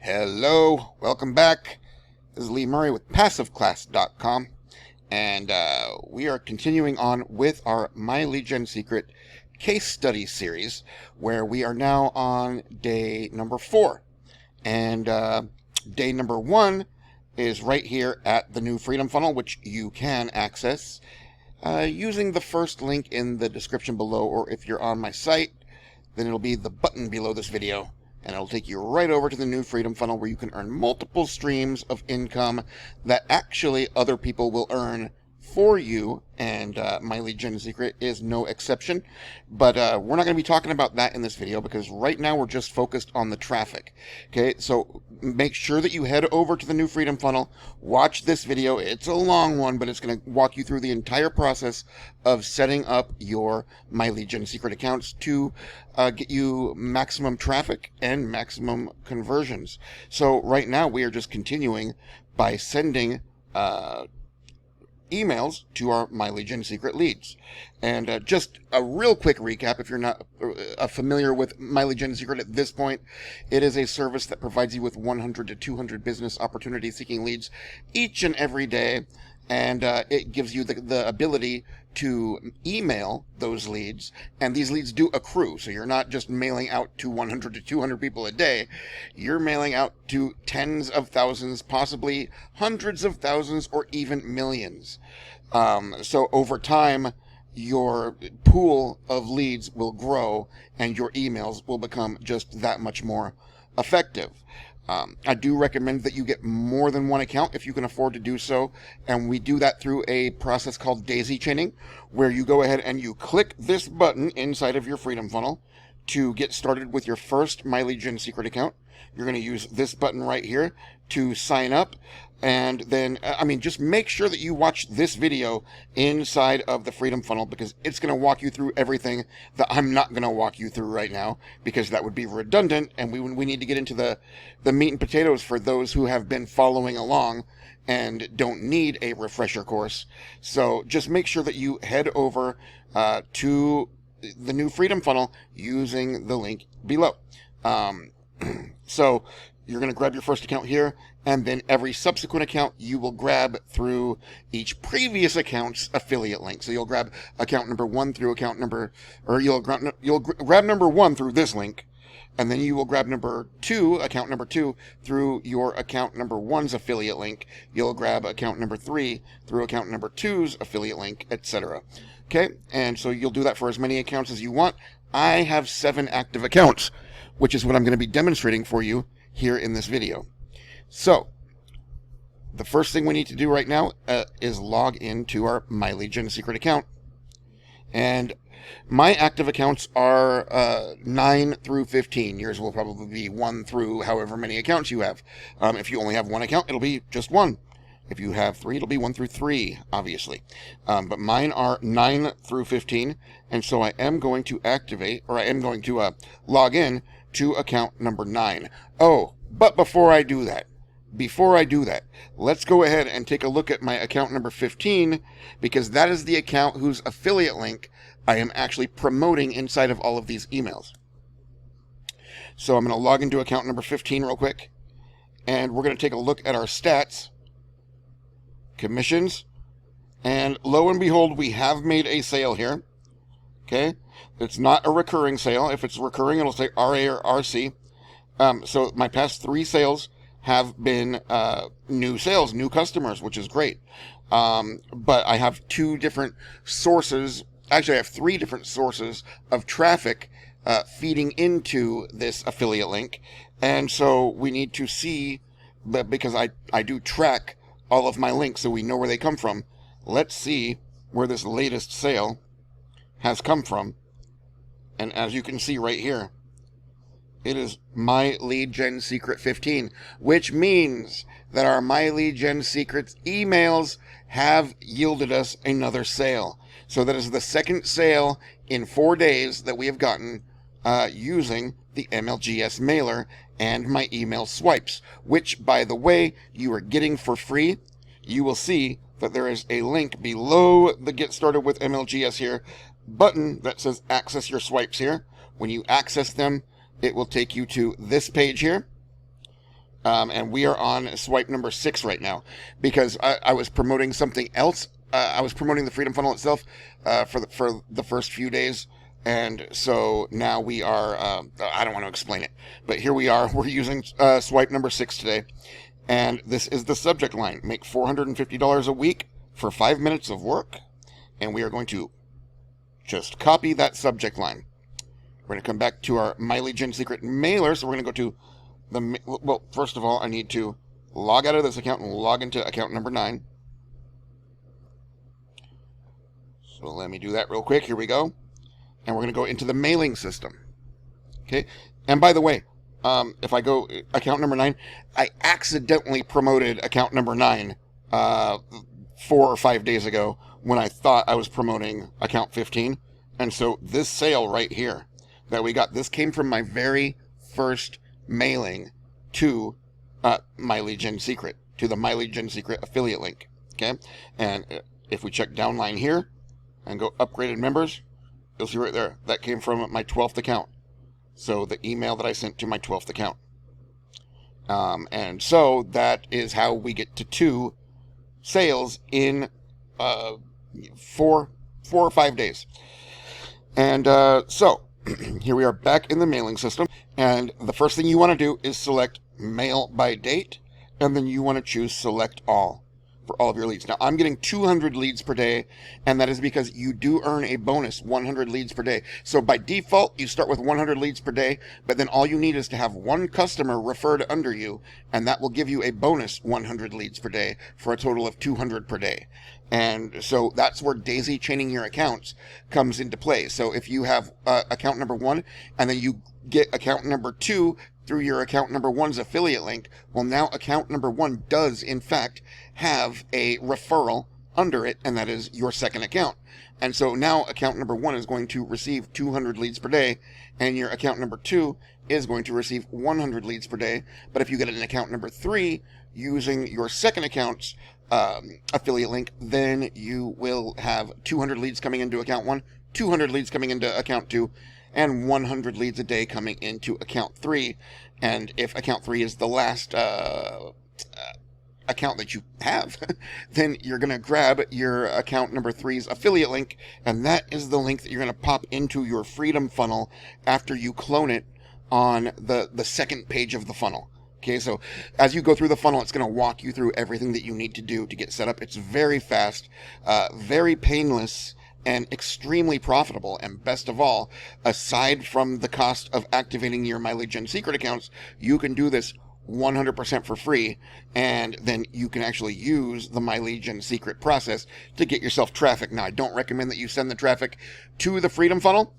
Hello, welcome back. This is Lee Murray with PassiveClass.com, and we are continuing on with our MyLeadGenSecret case study series, where we are now on day number 4. And day number 1 is right here at the new Freedom Funnel, which you can access using the first link in the description below, or if you're on my site, then it'll be the button below this video. And it'll take you right over to the new Freedom Funnel where you can earn multiple streams of income that actually other people will earn for you. And MyLeadGenSecret is no exception. But we're not going to be talking about that in this video because right now we're just focused on the traffic. Okay, so make sure that you head over to the new Freedom Funnel. Watch this video. It's a long one, but it's going to walk you through the entire process of setting up your MyLeadGenSecret accounts to get you maximum traffic and maximum conversions. So right now we are just continuing by sending emails to our MyLeadGenSecret leads. And just a real quick recap, if you're not familiar with MyLeadGenSecret at this point, it is a service that provides you with 100 to 200 business opportunity seeking leads each and every day. And it gives you the ability to email those leads, and these leads do accrue. So you're not just mailing out to 100 to 200 people a day. You're mailing out to tens of thousands, possibly hundreds of thousands, or even millions. So over time, your pool of leads will grow, and your emails will become just that much more effective. I do recommend that you get more than one account if you can afford to do so, and we do that through a process called daisy chaining, where you go ahead and you click this button inside of your Freedom Funnel to get started with your first MyLeadGenSecret account. You're going to use this button right here to sign up, and then, just make sure that you watch this video inside of the Freedom Funnel, because it's going to walk you through everything that I'm not going to walk you through right now, because that would be redundant, and we need to get into the meat and potatoes for those who have been following along and don't need a refresher course. So just make sure that you head over to the new Freedom Funnel using the link below. So you're going to grab your first account here, and then every subsequent account you will grab through each previous account's affiliate link. So you'll grab account number 1 through account number, or you'll grab number 1 through this link, and then you will grab account number 2 through your account number 1's affiliate link. You'll grab account number 3 through account number 2's affiliate link, etc. Okay, and so you'll do that for as many accounts as you want. I have 7 active accounts, which is what I'm going to be demonstrating for you here in this video. So, the first thing we need to do right now is log into our MyLeadGenSecret account. And my active accounts are 9 through 15. Yours will probably be 1 through however many accounts you have. If you only have 1 account, it'll be just 1. If you have 3, it'll be 1 through 3, obviously. But mine are 9 through 15, and so I am going to log in to account number 9. Oh, but before I do that, let's go ahead and take a look at my account number 15, because that is the account whose affiliate link I am actually promoting inside of all of these emails. So I'm going to log into account number 15 real quick, and we're going to take a look at our stats, commissions, and lo and behold, we have made a sale here. Okay, it's not a recurring sale. If it's recurring, it'll say RA or RC. So my past 3 sales have been new sales, new customers, which is great. But I have 2 different sources. Actually, I have 3 different sources of traffic feeding into this affiliate link. And so we need to see, because I do track all of my links so we know where they come from. Let's see where this latest sale has come from. And as you can see right here, it is MyLeadGenSecret 15, which means that our MyLeadGenSecret emails have yielded us another sale. So that is the second sale in 4 days that we have gotten using the MLGS mailer and my email swipes, which, by the way, you are getting for free. You will see that there is a link below the Get Started with MLGS here button that says Access Your Swipes here. When you access them, it will take you to this page here. And we are on swipe number 6 right now because I was promoting something else. I was promoting the Freedom Funnel itself for the first few days. And so now we are, I don't want to explain it, but here we are. We're using swipe number 6 today. And this is the subject line. Make $450 a week for 5 minutes of work. And we are going to just copy that subject line. We're going to come back to our MyLeadGenSecret mailer. So we're going to go to well, first of all, I need to log out of this account and log into account number 9. So let me do that real quick. Here we go. And we're going to go into the mailing system. Okay. And by the way, if I go account number 9, I accidentally promoted account number 9 4 or 5 days ago when I thought I was promoting account 15. And so this sale right here that we got, this came from my very first mailing to MyLeadGenSecret, to the MyLeadGenSecret affiliate link. Okay. And if we check downline here and go upgraded members, you'll see right there, that came from my 12th account. So the email that I sent to my 12th account. And so that is how we get to 2 sales in 4 or 5 days. And so here we are back in the mailing system. And the first thing you want to do is select mail by date. And then you want to choose select all for all of your leads. Now, I'm getting 200 leads per day, and that is because you do earn a bonus 100 leads per day. So by default, you start with 100 leads per day, but then all you need is to have one customer referred under you, and that will give you a bonus 100 leads per day for a total of 200 per day. And so that's where daisy chaining your accounts comes into play. So if you have account number 1, and then you get account number 2 through your account number 1's affiliate link, well, now account number 1 does, in fact, have a referral under it, and that is your second account. And so now account number 1 is going to receive 200 leads per day, and your account number 2 is going to receive 100 leads per day. But if you get an account number 3 using your second account's affiliate link, then you will have 200 leads coming into account 1, 200 leads coming into account 2, and 100 leads a day coming into account 3. And if account 3 is the last account that you have, then you're going to grab your account number 3's affiliate link, and that is the link that you're going to pop into your Freedom Funnel after you clone it on the second page of the funnel. Okay, so as you go through the funnel, it's going to walk you through everything that you need to do to get set up. It's very fast, very painless, and extremely profitable. And best of all, aside from the cost of activating your MyLeadGenSecret accounts, you can do this 100% for free, and then you can actually use the MyLeadGenSecret process to get yourself traffic. Now, I don't recommend that you send the traffic to the Freedom Funnel,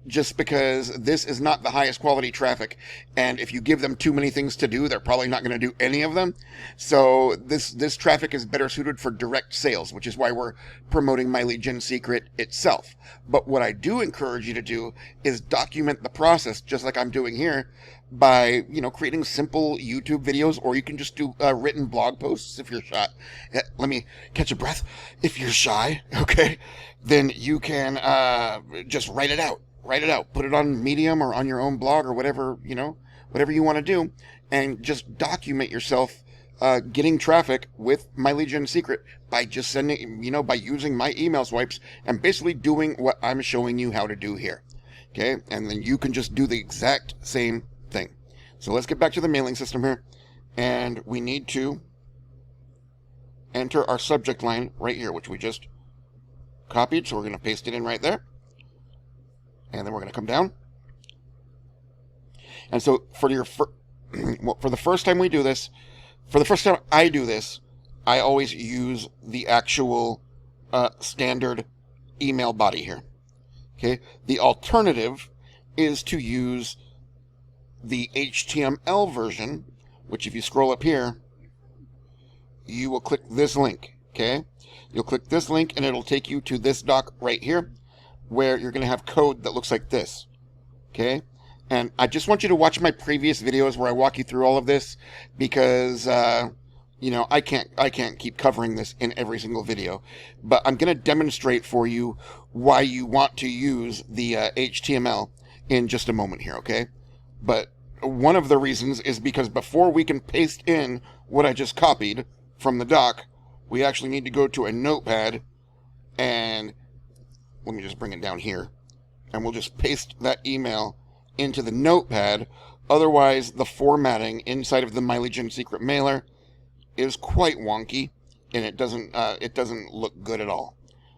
just because this is not the highest quality traffic, and if you give them too many things to do, they're probably not going to do any of them. So this traffic is better suited for direct sales, which is why we're promoting MyLeadGenSecret itself. But what I do encourage you to do is document the process, just like I'm doing here, by creating simple YouTube videos, or you can just do written blog posts if you're shy. Let me catch a breath. If you're shy, okay, then you can just write it out. Put it on Medium or on your own blog or whatever, whatever you want to do, and just document yourself getting traffic with MyLeadGenSecret by just sending, by using my email swipes and basically doing what I'm showing you how to do here. Okay. And then you can just do the exact same thing. So let's get back to the mailing system here, and we need to enter our subject line right here, which we just copied. So we're going to paste it in right there. And then we're going to come down. And so for the first time we do this, for the first time I do this, I always use the actual standard email body here. Okay. The alternative is to use the HTML version, which if you scroll up here, you will click this link. Okay. You'll click this link and it'll take you to this doc right here, where you're going to have code that looks like this. Okay. And I just want you to watch my previous videos where I walk you through all of this, because, I can't keep covering this in every single video, but I'm going to demonstrate for you why you want to use the HTML in just a moment here. Okay. But one of the reasons is because before we can paste in what I just copied from the doc, we actually need to go to a notepad, and let me just bring it down here, and we'll just paste that email into the notepad. Otherwise, the formatting inside of the MyLeadGenSecret mailer is quite wonky, and it doesn't look good at all.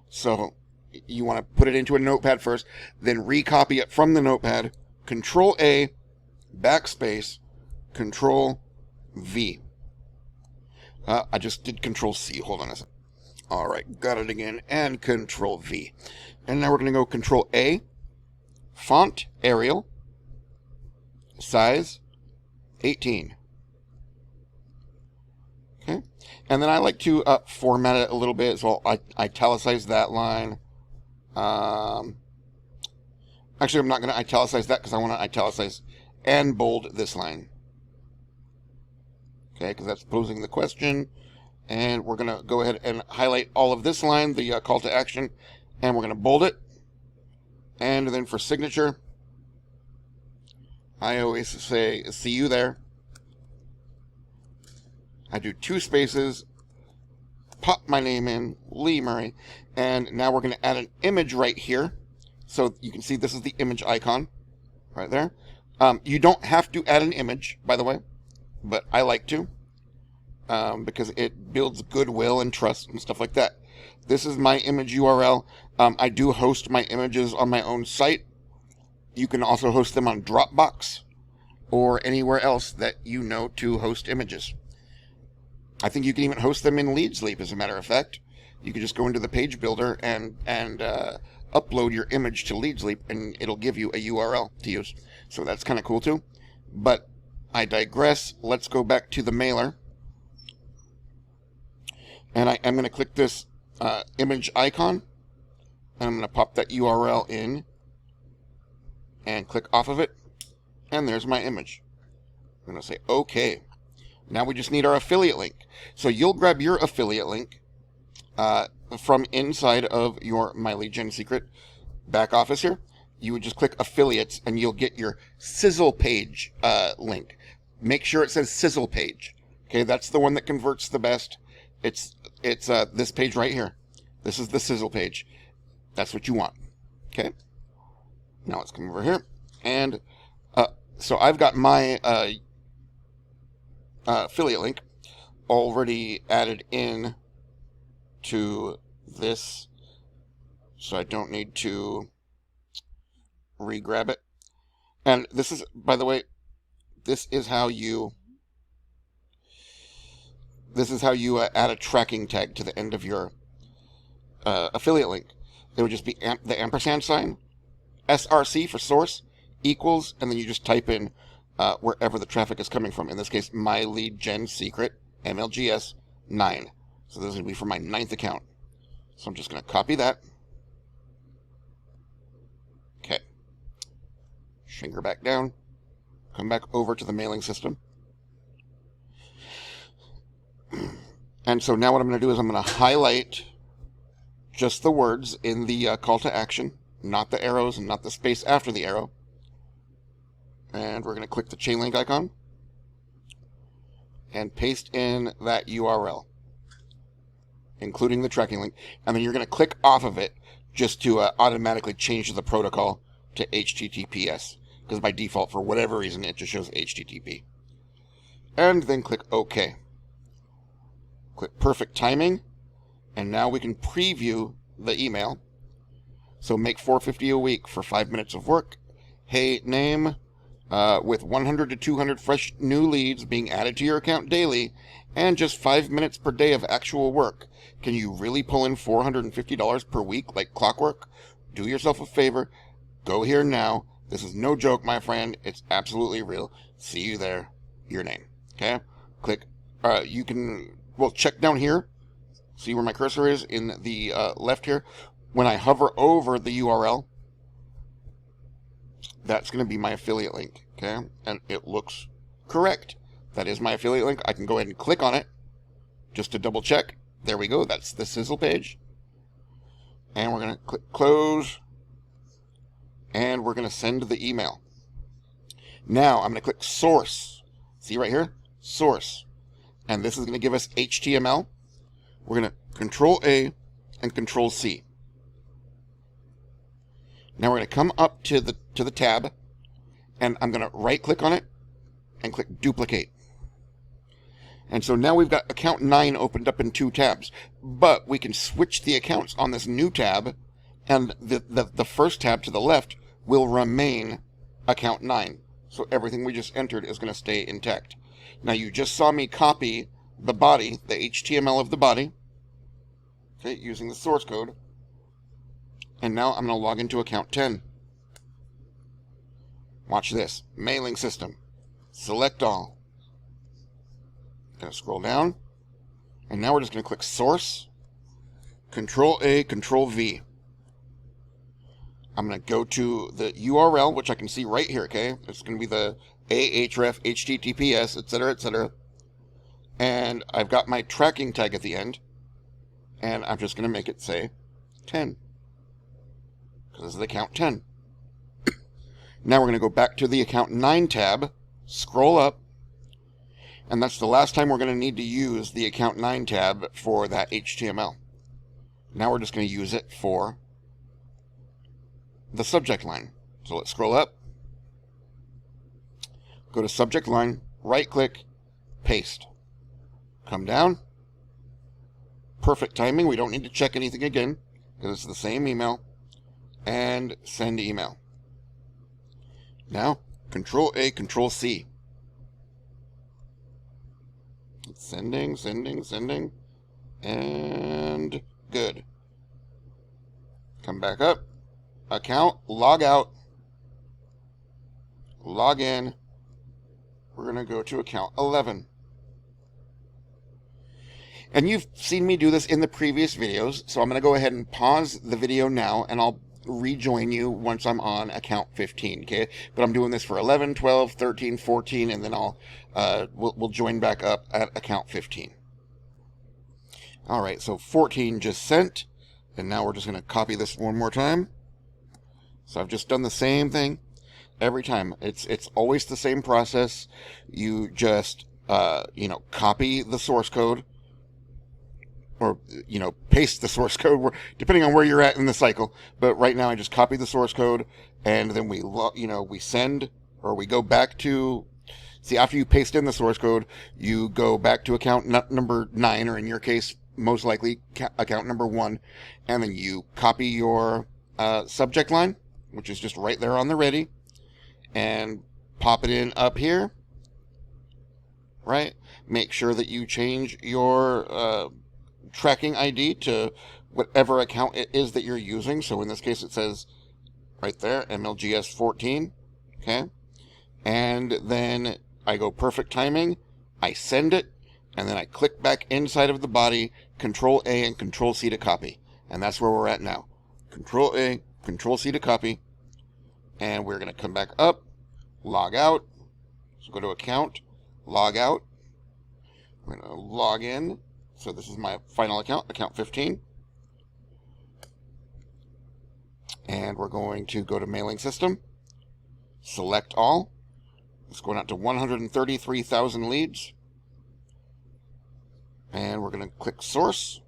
So you want to put it into a notepad first, then recopy it from the notepad, Control A, backspace, Control V. I just did Control C. Hold on a second. All right, got it again, and Control V. And now we're going to go Control A, font Arial, size 18. Okay, and then I like to format it a little bit, so I'll italicize that line. Actually, I'm not going to italicize that because I want to italicize and bold this line. Okay, because that's posing the question. And we're going to go ahead and highlight all of this line, the call to action, and we're going to bold it. And then for signature, I always say, see you there. I do 2 spaces, pop my name in, Lee Murray, and now we're going to add an image right here. So you can see this is the image icon right there. You don't have to add an image, by the way, but I like to. Because it builds goodwill and trust and stuff like that. This is my image URL. I do host my images on my own site. You can also host them on Dropbox or anywhere else that you know to host images. I think you can even host them in LeadSleep, as a matter of fact. You can just go into the page builder and upload your image to LeadSleep, and it'll give you a URL to use. So that's kind of cool too. But I digress. Let's go back to the mailer. And I am going to click this image icon, and I'm going to pop that URL in and click off of it, and there's my image. I'm going to say OK. Now we just need our affiliate link. So you'll grab your affiliate link from inside of your MyLeadGenSecret back office here. You would just click affiliates, and you'll get your sizzle page link. Make sure it says sizzle page. Okay, that's the one that converts the best. It's this page right here. This is the sizzle page. That's what you want. Okay. Now let's come over here, and so I've got my affiliate link already added in to this, so I don't need to re-grab it. And this is, by the way, this is how you add a tracking tag to the end of your affiliate link. It would just be the ampersand sign, SRC for source, equals, and then you just type in wherever the traffic is coming from. In this case, MyLeadGenSecret, MLGS 9. So this is going to be for my 9th account. So I'm just going to copy that. Okay. Finger back down. Come back over to the mailing system. And so now what I'm going to do is I'm going to highlight just the words in the call to action, not the arrows and not the space after the arrow. And we're going to click the chain link icon and paste in that URL, including the tracking link. And then you're going to click off of it just to automatically change the protocol to HTTPS, because by default, for whatever reason, it just shows HTTP. And then click OK. Click perfect timing, and now we can preview the email. So make $4.50 a week for 5 minutes of work. Hey, name, with 100 to 200 fresh new leads being added to your account daily, and just 5 minutes per day of actual work. Can you really pull in $450 per week like clockwork? Do yourself a favor. Go here now. This is no joke, my friend. It's absolutely real. See you there. Your name. Okay? Click. You can... Well, check down here. See where my cursor is in the left here. When I hover over the URL, that's going to be my affiliate link. Okay? And it looks correct. That is my affiliate link. I can go ahead and click on it just to double check. There we go. That's the sizzle page. And we're going to click close. And we're going to send the email. Now I'm going to click source. See right here? Source. And this is going to give us HTML. We're going to Control A and Control C. Now we're going to come up to the tab, and I'm going to right click on it and click duplicate. And so now we've got account 9 opened up in 2 tabs, but we can switch the accounts on this new tab, and the first tab to the left will remain account 9. So everything we just entered is going to stay intact. Now you just saw me copy the body, the HTML of the body, okay, using the source code. And now I'm going to log into account 10. Watch this. Mailing system. Select all. Going to scroll down. And now we're just going to click source. Control A, Control V. I'm going to go to the URL, which I can see right here, okay? It's going to be the ahref, HTTPS, etc., etc. And I've got my tracking tag at the end. And I'm just going to make it say 10. Because this is account 10. Now we're going to go back to the account 9 tab, scroll up, and that's the last time we're going to need to use the account 9 tab for that HTML. Now we're just going to use it for the subject line. So let's scroll up, go to subject line, right click, paste. Come down. Perfect timing. We don't need to check anything again because it's the same email. And send email. Now, Control A, Control C. It's sending, and good. Come back up, account, log out, log in. We're going to go to account 11. And you've seen me do this in the previous videos, so I'm going to go ahead and pause the video now, and I'll rejoin you once I'm on account 15, okay? But I'm doing this for 11, 12, 13, 14, and then we'll join back up at account 15. All right, so 14 just sent, and now we're just going to copy this one more time. So I've just done the same thing every time. It's always the same process. You just copy the source code, or, paste the source code, depending on where you're at in the cycle. But right now I just copy the source code, and then we send, or we go back to, see, after you paste in the source code, you go back to account number 9, or in your case, most likely account number 1, and then you copy your subject line, which is just right there on the ready, and pop it in up here, right? Make sure that you change your tracking ID to whatever account it is that you're using. So in this case it says right there MLGS 14, okay? And then I go perfect timing, I send it, and then I click back inside of the body, Control A and Control C to copy. And that's where we're at now. Control A, Control C to copy, and we're going to come back up, log out. So go to account, log out. We're going to log in. So this is my final account, account 15. And we're going to go to mailing system, select all. It's going out to 133,000 leads. And we're going to click source,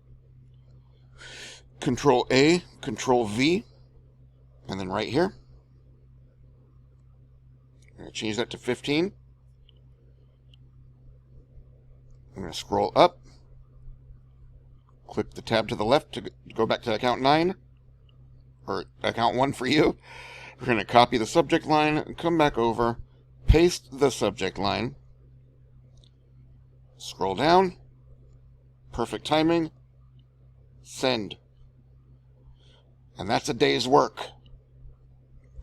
Control A, Control V, and then right here, I'm going to change that to 15. I'm going to scroll up, click the tab to the left to go back to account 9, or account 1 for you. We're going to copy the subject line and come back over, paste the subject line, scroll down, perfect timing, send. And that's a day's work.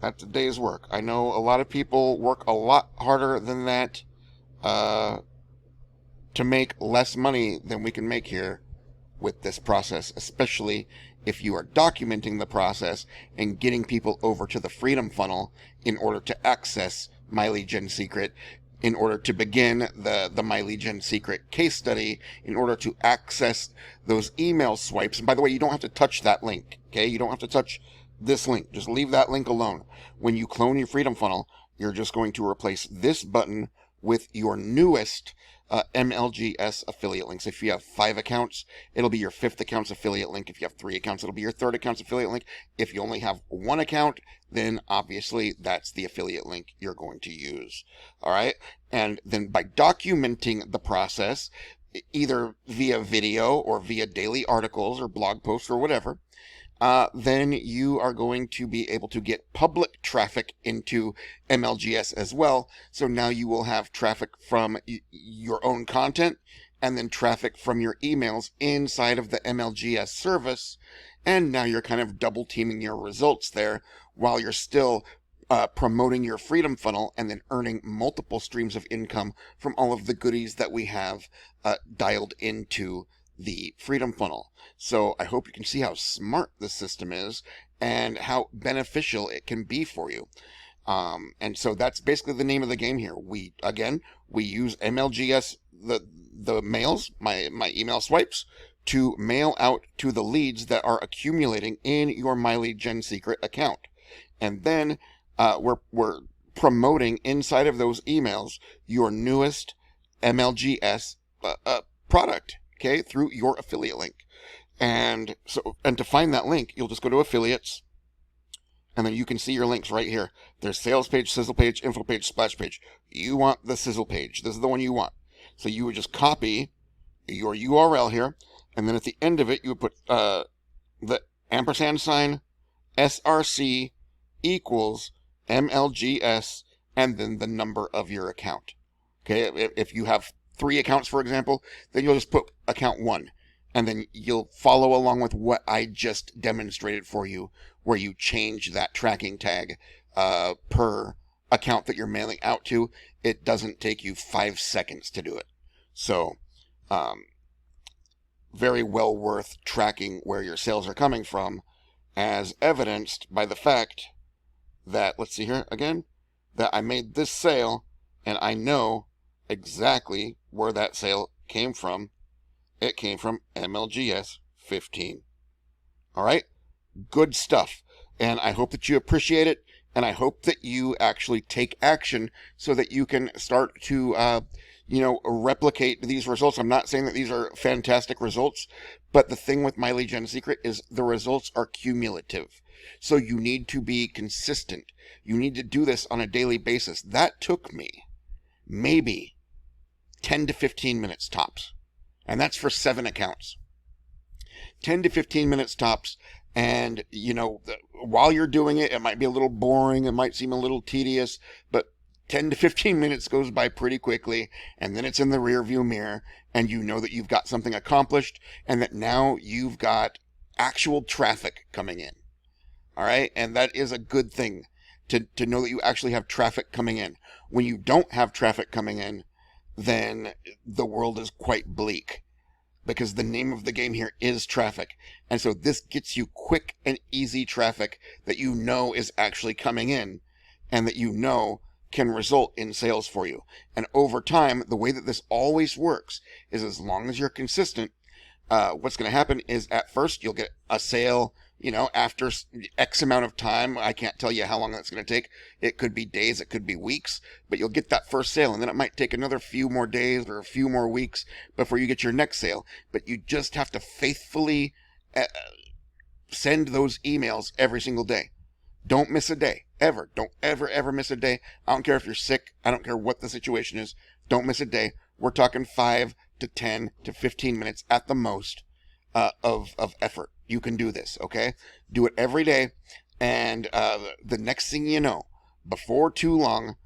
That's a day's work. I know a lot of people work a lot harder than that to make less money than we can make here with this process, especially if you are documenting the process and getting people over to the Freedom Funnel in order to access MyLeadGenSecret, in order to begin the MyLeadGenSecret case study, in order to access those email swipes. And by the way, you don't have to touch that link, okay? You don't have to touch this link. Just leave that link alone. When you clone your Freedom Funnel, you're just going to replace this button with your newest MLGS affiliate links. If you have 5 accounts, it'll be your 5th account's affiliate link. If you have 3 accounts, it'll be your 3rd account's affiliate link. If you only have 1 account, then obviously that's the affiliate link you're going to use. All right. And then by documenting the process, either via video or via daily articles or blog posts or whatever, then you are going to be able to get public traffic into MLGS as well. So now you will have traffic from your own content and then traffic from your emails inside of the MLGS service. And now you're kind of double teaming your results there while you're still promoting your Freedom Funnel and then earning multiple streams of income from all of the goodies that we have dialed into the Freedom Funnel. So I hope you can see how smart the system is and how beneficial it can be for you. And so that's basically the name of the game here. We use MLGS, the mails, my email swipes, to mail out to the leads that are accumulating in your MyLeadGenSecret account. And then we're promoting inside of those emails your newest MLGS product, okay, through your affiliate link. And to find that link, you'll just go to affiliates, and then you can see your links right here. There's sales page, sizzle page, info page, splash page. You want the sizzle page. This is the one you want. So you would just copy your URL here, and then at the end of it, you would put the ampersand sign, SRC equals MLGS, and then the number of your account. Okay, if you have 3 accounts, for example, then you'll just put account 1. And then you'll follow along with what I just demonstrated for you, where you change that tracking tag per account that you're mailing out to. It doesn't take you 5 seconds to do it. So, very well worth tracking where your sales are coming from, as evidenced by the fact that, let's see here again, that I made this sale and I know exactly where that sale came from. It came from MLGS 15. All right? Good stuff. And I hope that you appreciate it. And I hope that you actually take action so that you can start to, replicate these results. I'm not saying that these are fantastic results, but the thing with MyLeadGenSecret is the results are cumulative. So you need to be consistent. You need to do this on a daily basis. That took me maybe 10 to 15 minutes tops. And that's for 7 accounts. 10 to 15 minutes tops. And, while you're doing it, it might be a little boring. It might seem a little tedious. But 10 to 15 minutes goes by pretty quickly. And then it's in the rearview mirror. And you know that you've got something accomplished. And that now you've got actual traffic coming in. All right? And that is a good thing to know that you actually have traffic coming in. When you don't have traffic coming in, then the world is quite bleak, because the name of the game here is traffic. And so this gets you quick and easy traffic that you know is actually coming in and that you know can result in sales for you. And over time, the way that this always works is as long as you're consistent, what's going to happen is at first you'll get a sale, after X amount of time. I can't tell you how long that's going to take. It could be days, it could be weeks, but you'll get that first sale, and then it might take another few more days or a few more weeks before you get your next sale. But you just have to faithfully send those emails every single day. Don't miss a day, ever. Don't ever miss a day. I don't care if you're sick. I don't care what the situation is. Don't miss a day. We're talking 5 to 10 to 15 minutes at the most of effort. You can do this, okay? Do it every day, and the next thing you know, before too long,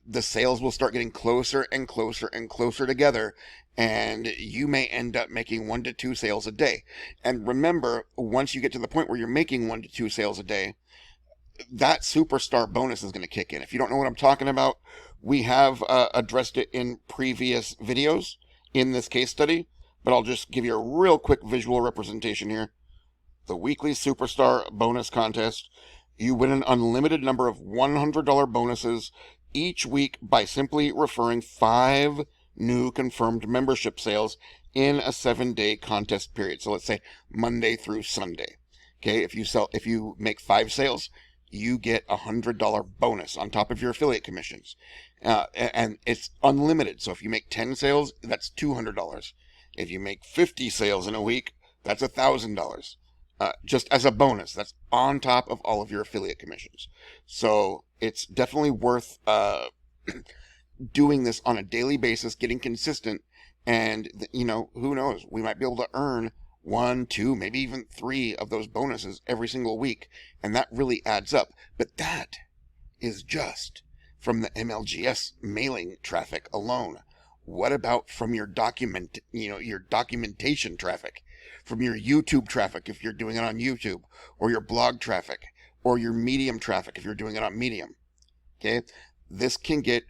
the sales will start getting closer and closer and closer together, and you may end up making 1 to 2 sales a day. And remember, once you get to the point where you're making 1 to 2 sales a day, that superstar bonus is going to kick in. If you don't know what I'm talking about, we have addressed it in previous videos in this case study, but I'll just give you a real quick visual representation here. The weekly superstar bonus contest. You win an unlimited number of $100 bonuses each week by simply referring 5 new confirmed membership sales in a 7-day contest period. So let's say Monday through Sunday. Okay, if you make 5 sales, you get a $100 bonus on top of your affiliate commissions. And it's unlimited. So if you make 10 sales, that's $200. If you make 50 sales in a week, that's $1,000. Just as a bonus. That's on top of all of your affiliate commissions. So it's definitely worth doing this on a daily basis, getting consistent, and who knows, we might be able to earn 1, 2, maybe even 3 of those bonuses every single week, and that really adds up. But that is just from the MLGS mailing traffic alone. What about from your your documentation traffic, from your YouTube traffic if you're doing it on YouTube, or your blog traffic, or your Medium traffic if you're doing it on Medium? Okay, this can get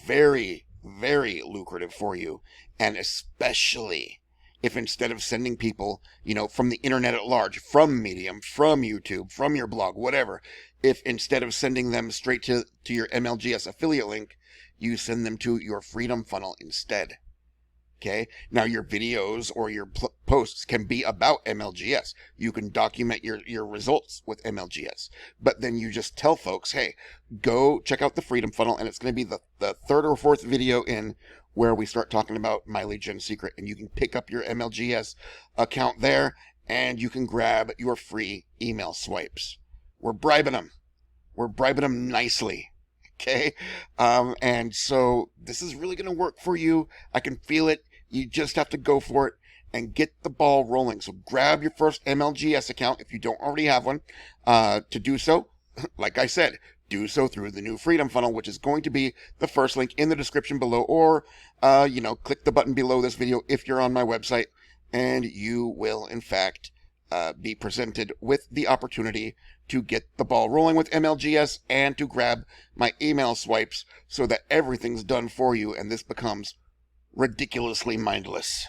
very, very lucrative for you, and especially if instead of sending people, from the internet at large, from Medium, from YouTube, from your blog, whatever, if instead of sending them straight to your MLGS affiliate link, you send them to your Freedom Funnel instead. Okay, now your videos or your posts can be about MLGS. You can document your results with MLGS, but then you just tell folks, hey, go check out the Freedom Funnel, and it's going to be the third or fourth video in where we start talking about MyLeadGenSecret, and you can pick up your MLGS account there, and you can grab your free email swipes. We're bribing them. We're bribing them nicely. Okay, and so this is really going to work for you. I can feel it. You just have to go for it and get the ball rolling. So grab your first MLGS account if you don't already have one. To do so, like I said, do so through the new Freedom Funnel, which is going to be the first link in the description below, or, click the button below this video if you're on my website, and you will, in fact, be presented with the opportunity to get the ball rolling with MLGS and to grab my email swipes so that everything's done for you and this becomes ridiculously mindless.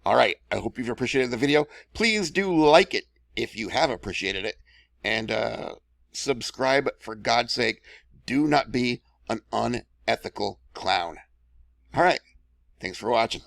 All right, I hope you've appreciated the video. Please do like it if you have appreciated it, and subscribe, for God's sake. Do not be an unethical clown. All right, thanks for watching.